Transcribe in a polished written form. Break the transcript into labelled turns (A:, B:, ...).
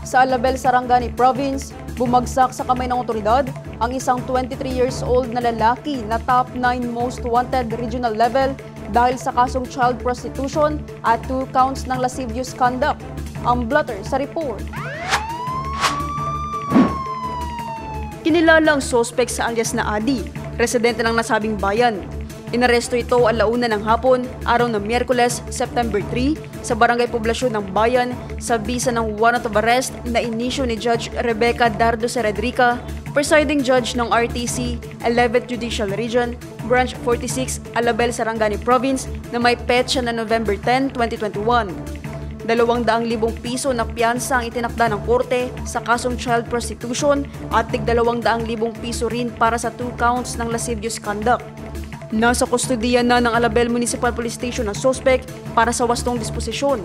A: Sa Alabel, Sarangani Province, bumagsak sa kamay ng otoridad ang isang 23 years old na lalaki na top 9 most wanted regional level dahil sa kasong child prostitution at 2 counts ng lascivious conduct. Ang blotter sa report. Kinilala ang suspect sa alias na Adi, residente ng nasabing bayan. Inaresto ito alauna ng hapon, araw ng Miyerkules, September 3, sa Barangay Poblasyon ng Bayan sa bisa ng warrant of arrest na inisyu ni Judge Rebecca Dardo Seredrica, presiding judge ng RTC 11th Judicial Region, Branch 46, Alabel, Sarangani Province na may petsa na November 10, 2021. 200,000 piso na piyansa ang itinakda ng korte sa kasong child prostitution at tig 200,000 piso rin para sa 2 counts ng lascivious conduct. Nasa kustodiya na ng Alabel Municipal Police Station ang suspect para sa wastong disposisyon.